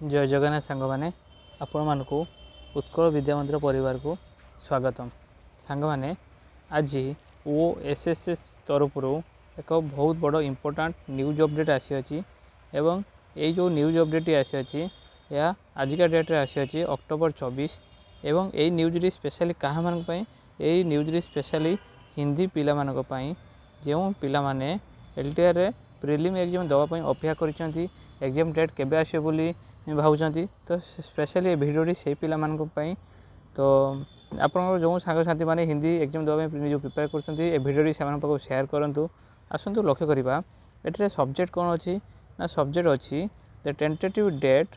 जय जगन्नाथ सांग मैंने आपण मानक उत्कल विद्या मंदिर परिवार को स्वागतम। सांग मैंने आज OSSS तरफ एक बहुत बड़ इम्पोर्टाट न्यूज अपडेट आसी एवं ये जो न्यूज अपडेट आसी या आजिका डेट रे आसी अक्टोबर 24 एवं यही न्यूज स्पेशली क्या मान यही न्यूज स्पेशली हिंदी पिला मानक जो पिला माने LTR रे प्रिलिम एग्जाम दवाई अपेक्षा कर एग्जाम डेट केबे आसे बोली भावुँच तो स्पेशली भिडियो से पिला मानक तो आप जो सांगसाथी मैंने हिंदी एग्जाम दवाई जो प्रिपेयर कर भिडियो से सेयार करूँ आसतु लक्ष्य करवा ये सब्जेक्ट कौन अच्छी ना सब्जेक्ट अच्छी the tentative date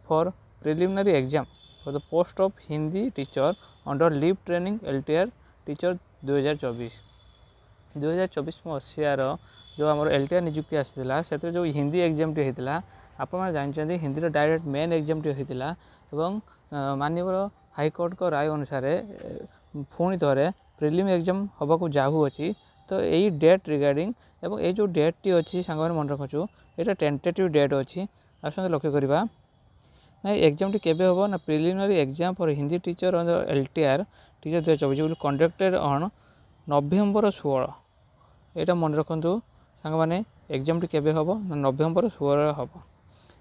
for preliminary exam for the post of Hindi teacher under leave training LTR teacher 2024 मसीहार जो आम LTR निजुक्ति आसाला से जो हिंदी एग्जाम टी होता आप जानते Hindi direct main exam T होता माननीय हाईकोर्ट को राय अनुसार पुणी थे प्रिलिम एग्जाम होगा जाऊँगी तो यही डेट रिगार्डिंग एवं ये जो डेट टी अच्छी सांग मन रखु ये टेंटेटिव डेट अच्छी आप लक्ष्य करवा ना एग्जाम टी केबे हम ना preliminary exam for Hindi teacher LTR teacher 2024 conducted on November 16 यहाँ मन रखु सांग मैंने एग्जाम टी केबे हम ना नवेम्बर 16 हम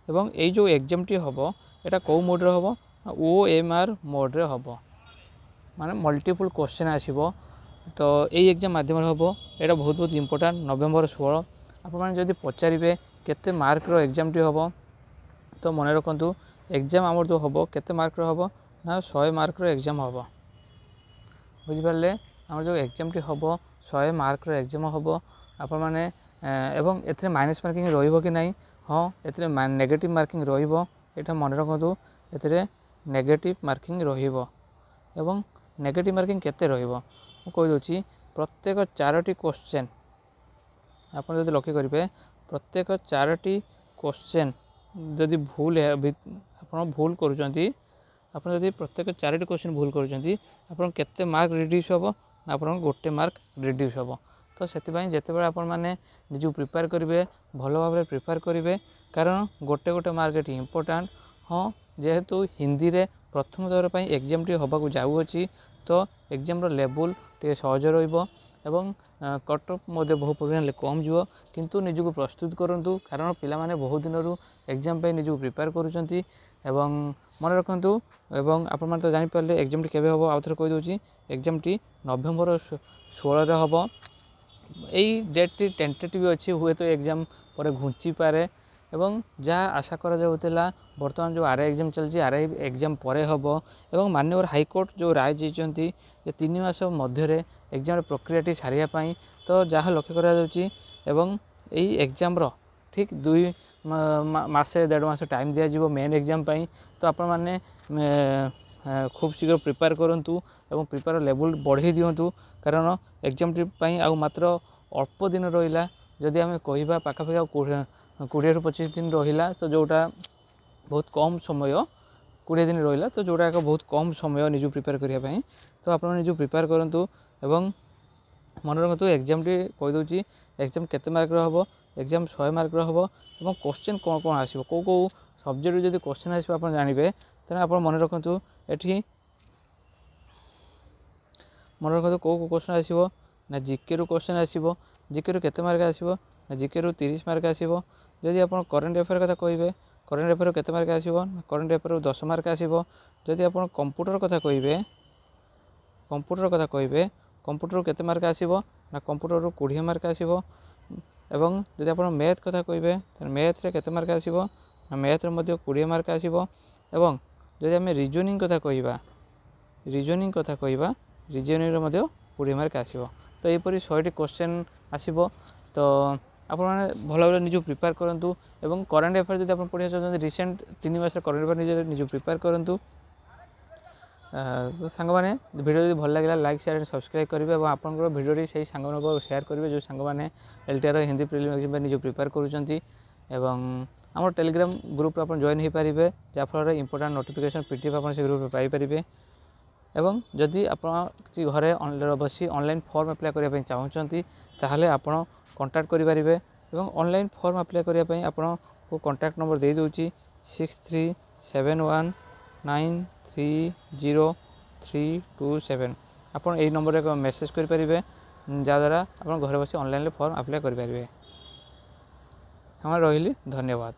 एवं ये जो एग्जाम टी हम यहाँ कौ मोड्रे हम OMR मोड्रे हम माने मल्टीपल क्वेश्चन आसो तो यही एग्जाम मध्यम हम यहाँ बहुत बहुत इम्पोर्टाट नवेम्बर 16 आपड़ी पचारे केते मार्क एग्जाम टी हम तो मन रखु एग्जाम आम जो हम केते मार्क हम ना 100 मार्क एग्जाम हम बुझिपारे आम जो एग्जाम टी हम 100 मार्क एग्जाम हम आपण मैंने एवं ए माइनस मार्किंग रही कि नहीं हाँ ए नेगेटिव मार्किंग रहा मन रखु ए नेगेटिव मार्किंग एवं नेगेटिव मार्किंग केते कहीदे प्रत्येक 4टी क्वेश्चन आप लक्ष्य करेंगे प्रत्येक 4टी क्वेश्चन जदि भूल है आप भूल करुँच आप प्रत्येक 4टी क्वेश्चन भूल करुँच केते मार्क रिड्यूस हम आप गोटे मार्क रिड्यूस हम तो से जिते आप निज प्रिपेयर करेंगे भल भाव प्रिपेयर करेंगे कारण गोटे गोटे मार्क ये इम्पोर्टाट हाँ जेहेतु हिंदी रे प्रथम दौर पर एग्जाम टी होगा जाऊँगी तो एग्जाम लेवल टे सहज रही कट ऑफ बहुत परिमाण कम जीव किंतु निजक प्रस्तुत करूँ कारण पिला माने बहुत दिन एग्जाम निज प्रिपेयर करुँच मन रखु आप तो जानीपारे एग्जाम टी केबे हम आउ थे कहीदे एग्जाम टी नवेम्बर 16 हम यही डेट टी टेंटेटिव अच्छी हुए तो एग्जाम पर घुंची पारे एवं जहाँ आशा करा बर्तमान जो RI एग्जाम चलती RI एग्जाम पर हम एवं माननीय हाईकोर्ट जो राय देते 3 मास मध्य एग्जाम प्रक्रिया सारे तो जहाँ लक्ष्य करा एग्जाम ठीक 2 मासे 1.5 मास टाइम दिज्व मेन एग्जाम तो आपण मैंने खूब शीघ्र प्रिपेयर करूँ एवं प्रिपेयर लेवल बढ़े दिंतु कारण एग्जाम आ मात्र अल्प दिन रहा जदि आम कह पाखापाखि 20 ରୁ 25 दिन रहा तो जोटा बहुत कम समय 20 दिन रहा तो जोटा एक बहुत कम समय निज प्रिपेयर करने तो आप निज प्रिपेयर करूँ एवं मन रखु एग्जाम टी कहीदे एग्जाम केते मार्क हम एग्जाम 100 मार्क हम और क्वेश्चन कौन कौन आसो कौ कौ सब्जेक्ट जब क्वेश्चन आसो आप जानवे तेना आप मन रखु ये मन रखु कौ कौ क्वेश्चन आसो ना GK रू क्वेश्चन आसो GK रू केते मार्क आसो ना GK रू 30 मार्क आसो जदि आप करेन्ट अफेयर कथा कहे करेन्ट अफेयर केते मार्क आसो करेन्ट अफेयर 10 मार्क आसो जदि आप कंप्यूटर कथा कहे कंप्यूटर केते मार्क आसो ना कंप्यूटर रू 20 मार्क आसो एवं जदि आप मैथ कथा कहे मैथ रे केते मार्क आसो ना मैथ रे मध्य 20 मार्क आसो एवं जदि आम रिजनिंग कथा कहवा रिजनिंग रे मध्य 20 मार्क आसो तो यहपरी 100टी क्वेश्चन आसो तो आप भल भाव निज प्रिपेयर करूँ एवं करेन्ट अफेयर जब आप पढ़ा चाहते रिसेंट 3 मास करेन्ट अफेयर निज प्रिपेयर करूँ तो सांग मैंने वीडियो भल लगे लाइक शेयर सब्सक्राइब करेंगे और आप वीडियो से सांग शेयर करेंगे जो सांग मैंने LTR हिंदी प्रिलिम एग्जाम निज प्रिपेयर करुँच आम टेलीग्राम ग्रुप आप जॉइन हो पारे जहाँफल इंपोर्टाट नोटिफिकेशन PDF आप से ग्रुप पाइपर एवं जदि आप घरे बसी ऑनलाइन फॉर्म अप्लाई करने चाहते ताहले आप कांटेक्ट करेंगे एवं ऑनलाइन फॉर्म अप्लाई करने आपको कांटेक्ट नंबर दे दूँगी 63 71930327। ଆପଣ এই ନମ୍ବରରେ ମେସେଜ୍ କରିପାରିବେ, ଯାହାଦ୍ୱାରା ଆପଣ ଘରେ ବସି ଅନଲାଇନ୍ରେ ଫର୍ମ ଆପ୍ଲାଏ କରିପାରିବେ। ଆମେ ରହିଲି, ଧନ୍ୟବାଦ।